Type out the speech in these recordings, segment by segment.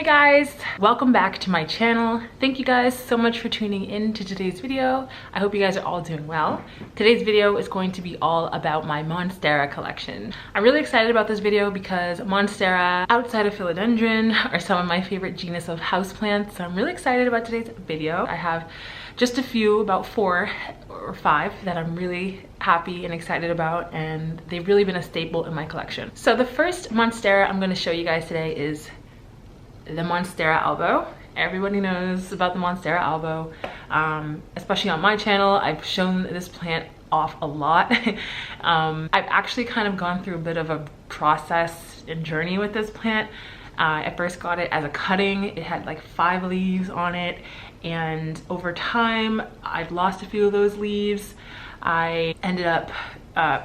Hey guys, welcome back to my channel. Thank you guys so much for tuning in to today's video. I hope you guys are all doing well. Today's video is going to be all about my Monstera collection. I'm really excited about this video because Monstera outside of philodendron are some of my favorite genus of houseplants. So I'm really excited about today's video. I have just a few, about 4 or 5 that I'm really happy and excited about, and they've really been a staple in my collection. So the first Monstera I'm going to show you guys today is the Monstera Elbow. Everybody knows about the Monstera Elbow, especially on my channel. I've shown this plant off a lot. I've actually kind of gone through a bit of a process and journey with this plant. I first got it as a cutting. It had like 5 leaves on it, and over time I've lost a few of those leaves. I ended up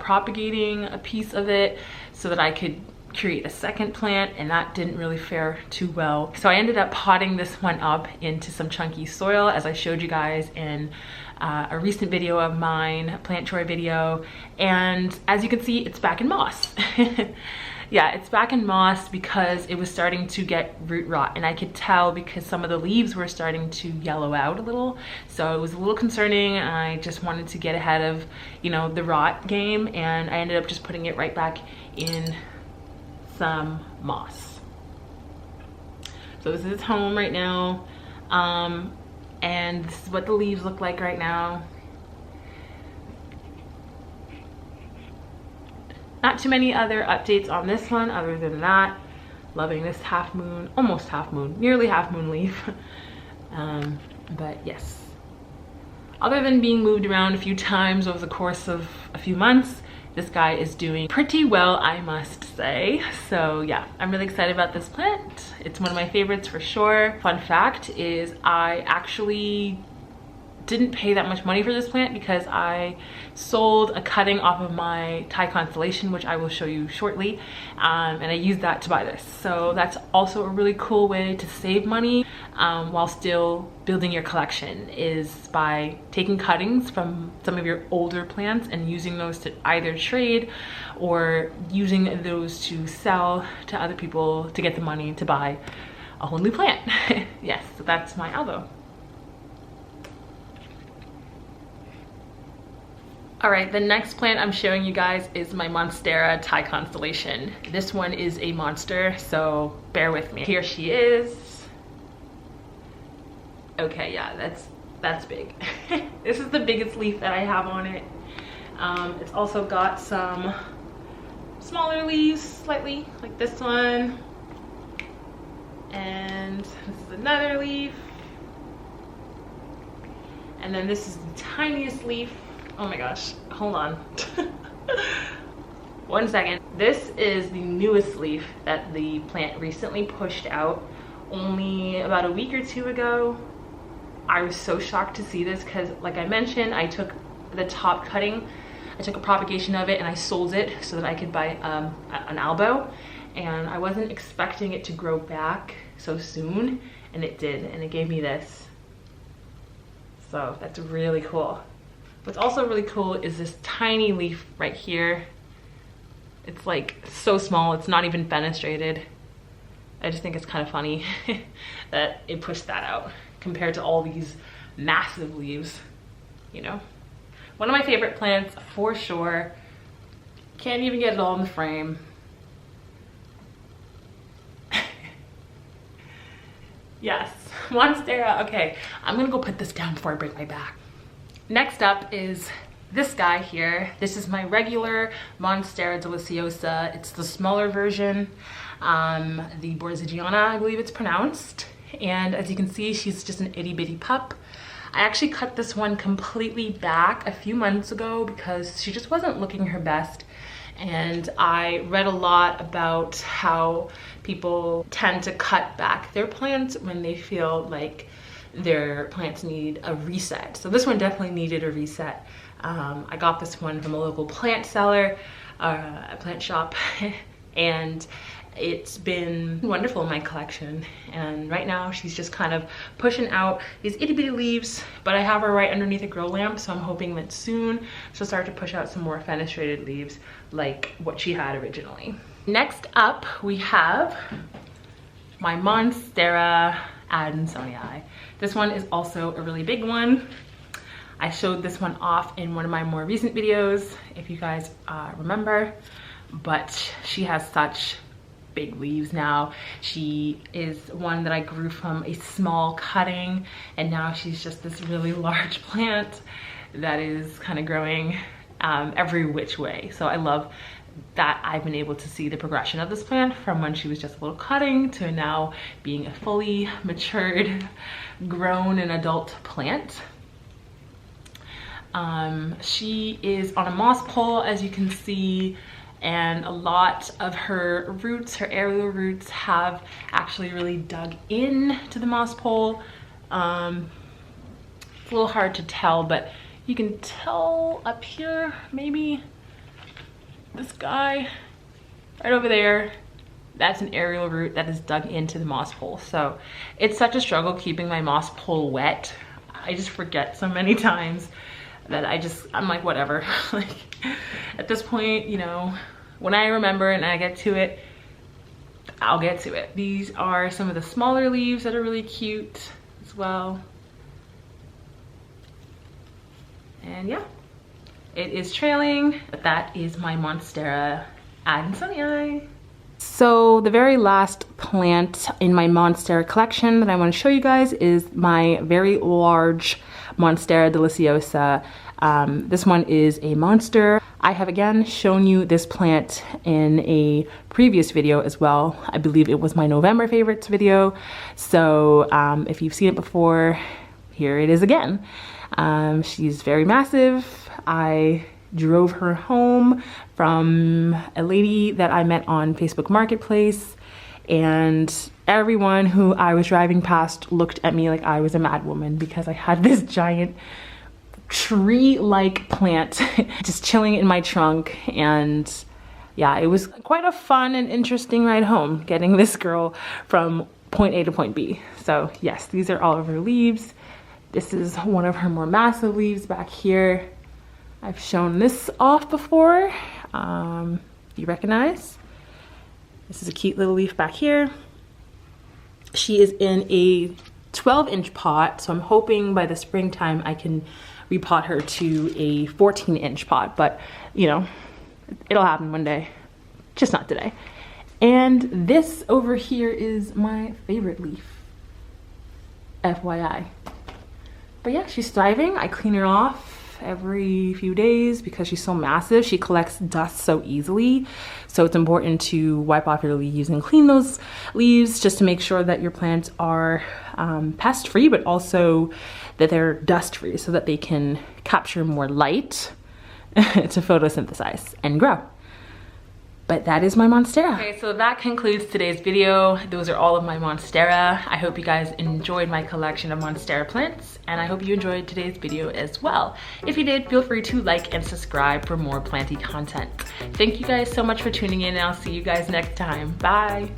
propagating a piece of it so that I could create a second plant, and that didn't really fare too well. So I ended up potting this one up into some chunky soil, as I showed you guys in a recent video of mine, a plant choy video, and as you can see, it's back in moss. Yeah, it's back in moss because it was starting to get root rot, and I could tell because some of the leaves were starting to yellow out a little. So it was a little concerning, and I just wanted to get ahead of, you know, the rot game, and I ended up just putting it right back in some moss. So this is its home right now, and this is what the leaves look like right now. Not too many other updates on this one other than that. Loving this half moon, almost half moon, nearly half moon leaf. But yes, other than being moved around a few times over the course of a few months, this guy is doing pretty well, I must say. So yeah, I'm really excited about this plant. It's one of my favorites for sure. Fun fact is I actually didn't pay that much money for this plant because I sold a cutting off of my Thai Constellation, which I will show you shortly, and I used that to buy this. So that's also a really cool way to save money while still building your collection, is by taking cuttings from some of your older plants and using those to either trade or using those to sell to other people to get the money to buy a whole new plant. Yes, so that's my elbow. All right, the next plant I'm showing you guys is my Monstera Thai Constellation. This one is a monster, so bear with me. Here she is. Okay, yeah, that's big. This is the biggest leaf that I have on it. It's also got some smaller leaves, slightly, like this one. And this is another leaf. And then this is the tiniest leaf. Oh my gosh, hold on. 1 second. This is the newest leaf that the plant recently pushed out only about a week or 2 ago. I was so shocked to see this because, like I mentioned, I took the top cutting, I took a propagation of it and I sold it so that I could buy an elbow, and I wasn't expecting it to grow back so soon, and it did, and it gave me this. So that's really cool. What's also really cool is this tiny leaf right here. It's like so small, it's not even fenestrated. I just think it's kind of funny that it pushed that out compared to all these massive leaves, you know? One of my favorite plants for sure. Can't even get it all in the frame. Yes, Monstera. Okay, I'm gonna go put this down before I break my back. Next up is this guy here. This is my regular Monstera Deliciosa. It's the smaller version, the Borzigiana, I believe it's pronounced. And as you can see, she's just an itty bitty pup. I actually cut this one completely back a few months ago because she just wasn't looking her best. And I read a lot about how people tend to cut back their plants when they feel like their plants need a reset. So this one definitely needed a reset. I got this one from a local plant seller, a plant shop, and it's been wonderful in my collection. And right now she's just kind of pushing out these itty bitty leaves, but I have her right underneath a grow lamp, so I'm hoping that soon she'll start to push out some more fenestrated leaves like what she had originally. Next up we have my Monstera and Sony Eye. This one is also a really big one. I showed this one off in one of my more recent videos, if you guys remember, but she has such big leaves now. She is one that I grew from a small cutting, and now she's just this really large plant that is kind of growing every which way. So I love that I've been able to see the progression of this plant from when she was just a little cutting to now being a fully matured, grown and adult plant. She is on a moss pole, as you can see, and a lot of her roots, her aerial roots, have actually really dug in to the moss pole. It's a little hard to tell, but you can tell up here, maybe this guy right over there, that's an aerial root that is dug into the moss pole. So it's such a struggle keeping my moss pole wet. I just forget so many times that I'm like, whatever. Like at this point, you know, when I remember and I get to it, I'll get to it. These are some of the smaller leaves that are really cute as well. And yeah, it is trailing, but that is my Monstera and Sony Eye. So the very last plant in my Monstera collection that I want to show you guys is my very large Monstera Deliciosa. This one is a monster. I have again shown you this plant in a previous video as well. I believe it was my November favorites video. So if you've seen it before, here it is again. She's very massive. I drove her home from a lady that I met on Facebook Marketplace, and everyone who I was driving past looked at me like I was a mad woman because I had this giant tree-like plant just chilling in my trunk. And yeah, it was quite a fun and interesting ride home getting this girl from point A to point B. So yes, these are all of her leaves. This is one of her more massive leaves back here. I've shown this off before. You recognize? This is a cute little leaf back here. She is in a 12-inch pot, so I'm hoping by the springtime I can repot her to a 14-inch pot, but you know, it'll happen one day, just not today. And this over here is my favorite leaf, FYI. But yeah, she's thriving. I clean her off every few days because she's so massive. She collects dust so easily, so it's important to wipe off your leaves and clean those leaves just to make sure that your plants are pest free, but also that they're dust free so that they can capture more light to photosynthesize and grow. But that is my Monstera. Okay, so that concludes today's video. Those are all of my Monstera. I hope you guys enjoyed my collection of Monstera plants, and I hope you enjoyed today's video as well. If you did, feel free to like and subscribe for more planty content. Thank you guys so much for tuning in, and I'll see you guys next time. Bye.